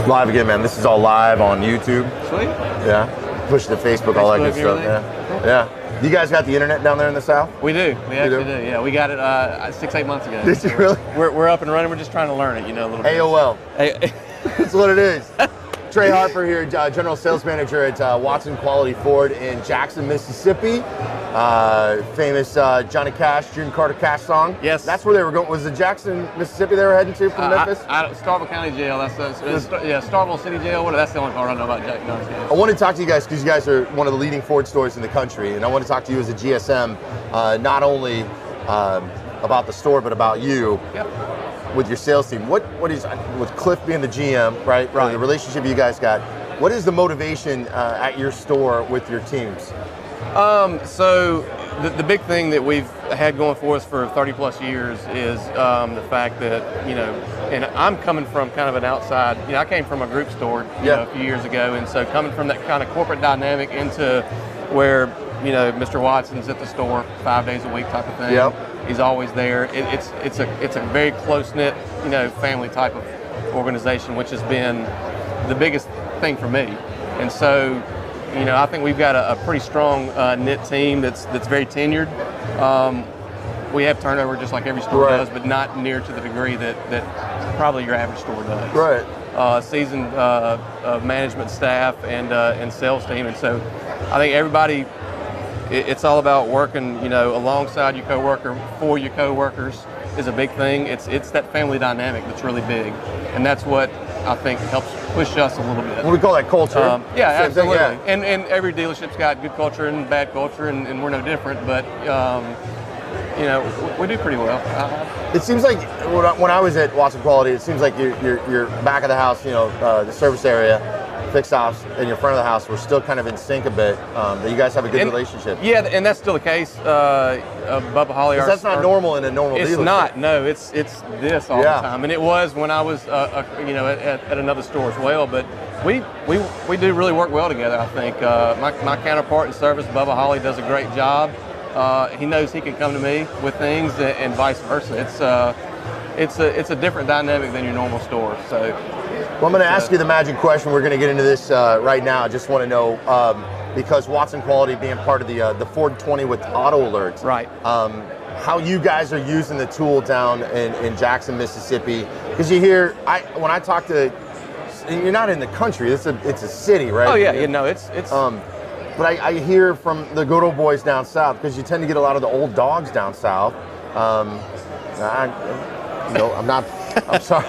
Live again, man. This is all live on YouTube. Sweet. Yeah. Push to Facebook, all that good stuff. Yeah. You guys got the internet down there in the South? We do. We actually do. Yeah, we got it 6-8 months ago. Did you really? We're up and running. We're just trying to learn it, a little bit. AOL. That's what it is. Trey Harper here, General Sales Manager at Watson Quality Ford in Jackson, Mississippi. Famous Johnny Cash, June Carter Cash song. Yes. That's where they were going. Was it Jackson, Mississippi they were heading to from Memphis? Starkville County Jail. Starkville City Jail. That's the only part I know about Jackson. I want to talk to you guys because you guys are one of the leading Ford stores in the country, and I want to talk to you as a GSM, not only about the store, but about you. Yep. With your sales team. What is, with Cliff being the GM, right? The relationship you guys got, what is the motivation at your store with your teams? So the big thing that we've had going for us for 30 plus years is the fact that, and I'm coming from kind of an outside, I came from a group store a few years ago, and so coming from that kind of corporate dynamic into where, Mr. Watson's at the store 5 days a week type of thing. Yep. He's always there. It's a very close-knit, family type of organization, which has been the biggest thing for me. And so, I think we've got a pretty strong knit team that's very tenured. We have turnover just like every store does, but not near to the degree that probably your average store does. Right. Seasoned management staff and sales team, and so I think everybody. It's all about working, alongside your coworker, for your coworkers is a big thing. It's that family dynamic that's really big, and that's what I think helps push us a little bit. What do we call that, culture? Yeah, absolutely. And every dealership's got good culture and bad culture, and we're no different. But we do pretty well. It seems like when I was at Watson Quality, it seems like your back of the house, the service area, fixed ops, and your front of the house were still kind of in sync a bit. That you guys have a good relationship. Yeah, and that's still the case. Bubba Holly, that's not normal in a normal dealership. It's not. No, it's this all the time, and it was when I was at another store as well. But we do really work well together. I think my counterpart in service, Bubba Holly, does a great job. He knows he can come to me with things, and vice versa. It's a different dynamic than your normal store. So. Well, I'm going to ask you the magic question. We're going to get into this right now. I just want to know, because Watson Quality being part of the Ford 20 with auto alerts, right? How you guys are using the tool down in Jackson, Mississippi? Because you hear, when I talk to, you're not in the country. It's a city, right? Oh yeah, it's. But I hear from the good old boys down south, because you tend to get a lot of the old dogs down south. I'm not. I'm sorry.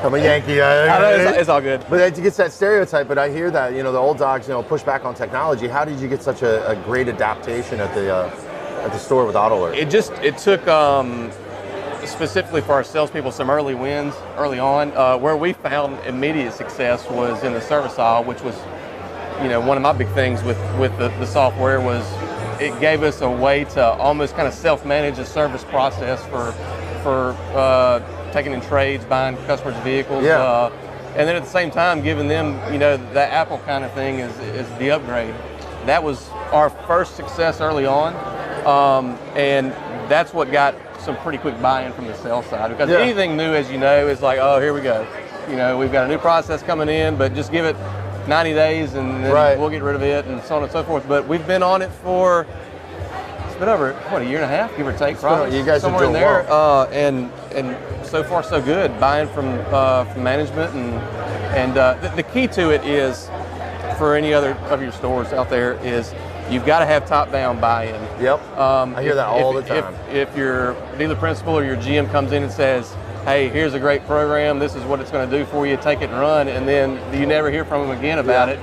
I'm a Yankee. I know it's all good. But it gets that stereotype. But I hear that the old dogs push back on technology. How did you get such a great adaptation at the store with auto alert? It took specifically for our salespeople some early wins early on. Where we found immediate success was in the service aisle, which was one of my big things with the software was it gave us a way to almost kind of self-manage a service process for taking in trades, buying customers' vehicles, and then at the same time giving them, that Apple kind of thing is the upgrade. That was our first success early on, and that's what got some pretty quick buy-in from the sales side. Because anything new, as you know, is like, oh, here we go. We've got a new process coming in, but just give it 90 days and then we'll get rid of it, and so on and so forth. But we've been on it for. It's been over, a year and a half, give or take, probably. You guys somewhere are in there, and so far so good. Buying from management, and the key to it is, for any other of your stores out there, is you've got to have top-down buy-in. Yep. I hear that all the time. If your dealer principal or your GM comes in and says, "Hey, here's a great program. This is what it's going to do for you. Take it and run," and then you never hear from them again about it,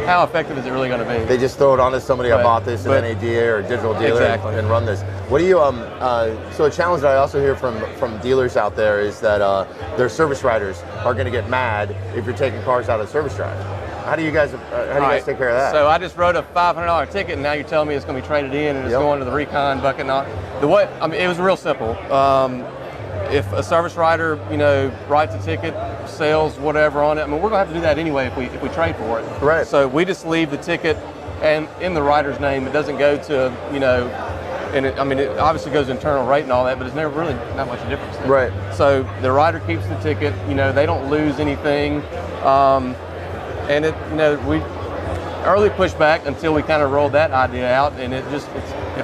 how effective is it really going to be? They just throw it on to somebody. I bought this at NADA or digital dealer and run this. What do you so a challenge that I also hear from dealers out there is that their service riders are going to get mad if you're taking cars out of the service drive. How do you guys take care of that? So I just wrote a $500 ticket, and now you're telling me it's going to be traded in and it's going to the recon bucket. And all. It was real simple. If a service rider, writes a ticket, sells whatever on it, we're going to have to do that anyway if we trade for it. Right. So we just leave the ticket and in the rider's name. It doesn't go to, and I mean, it obviously goes internal rate and all that, but it's never really not much difference there. Right. So the rider keeps the ticket. They don't lose anything, and we early pushback until we kind of rolled that idea out, and it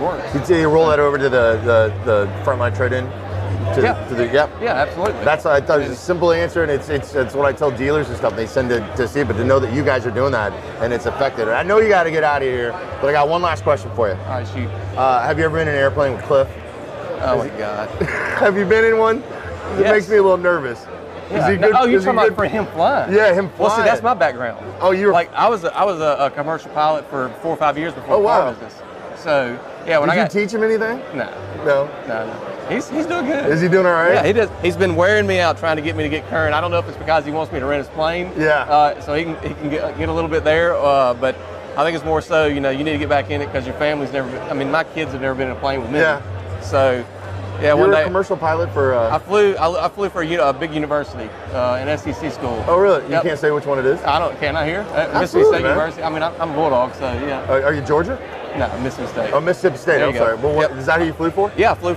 works. You roll that over to the frontline trade-in. Yeah, absolutely. That's I thought it was a simple answer, and it's what I tell dealers and stuff. They send to see it, but to know that you guys are doing that and it's affected. I know you got to get out of here, but I got one last question for you. All right, shoot. Have you ever been in an airplane with Cliff? Oh my God. Have you been in one? It makes me a little nervous. Yeah. You're talking about for him flying? Yeah, him flying. Well, see, that's my background. Oh, you're like I was a commercial pilot for 4 or 5 years before the car business. So yeah, when Did you teach him anything? No. He's doing good. Is he doing all right? Yeah, he does. He's been wearing me out trying to get me to get current. I don't know if it's because he wants me to rent his plane. Yeah. So he can get a little bit there, but I think it's more so you need to get back in it because your family's never. I mean, my kids have never been in a plane with me. Yeah. So. Yeah, you were a commercial pilot for. I flew for a big university, an SEC school. Oh, really? You can't say which one it is? Can I hear? Mississippi State University. I mean, I'm a Bulldog, so yeah. Are you Georgia? No, Mississippi State. Oh, Mississippi State. I'm sorry. Well, is that who you flew for? Yeah, I flew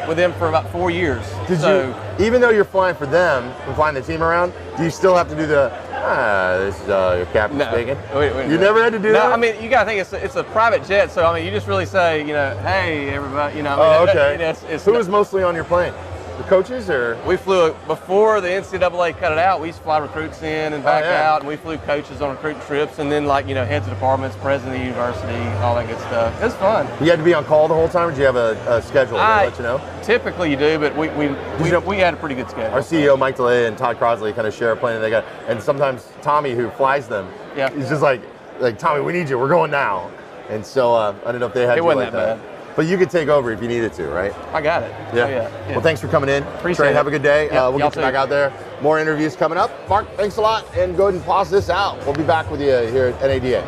with them for about 4 years. Did you, even though you're flying for them and flying the team around, do you still have to do the? This is your captain speaking. Wait, you never had to do that? No, I mean, you got to think it's a private jet, so I mean, you just really say, hey, everybody, Oh, okay. Who was mostly on your plane? The coaches, or? We flew, before the NCAA cut it out, we used to fly recruits in and back out, and we flew coaches on recruiting trips, and then heads of departments, president of the university, all that good stuff. It was fun. You had to be on call the whole time, or did you have a schedule that let you know? Typically you do, but we had a pretty good schedule. Our CEO, Mike DeLay, and Todd Crosley kind of share a plane, and sometimes Tommy, who flies them, he's just like, Tommy, we need you, we're going now. And so I don't know if they had you like that. It wasn't that bad. But you could take over if you needed to, right? I got it. Yeah. Yeah. Well, thanks for coming in. Appreciate Trey, it. have a good day. Yep, we'll get you back out there. More interviews coming up. Mark, thanks a lot. And go ahead and pause this out. We'll be back with you here at NADA.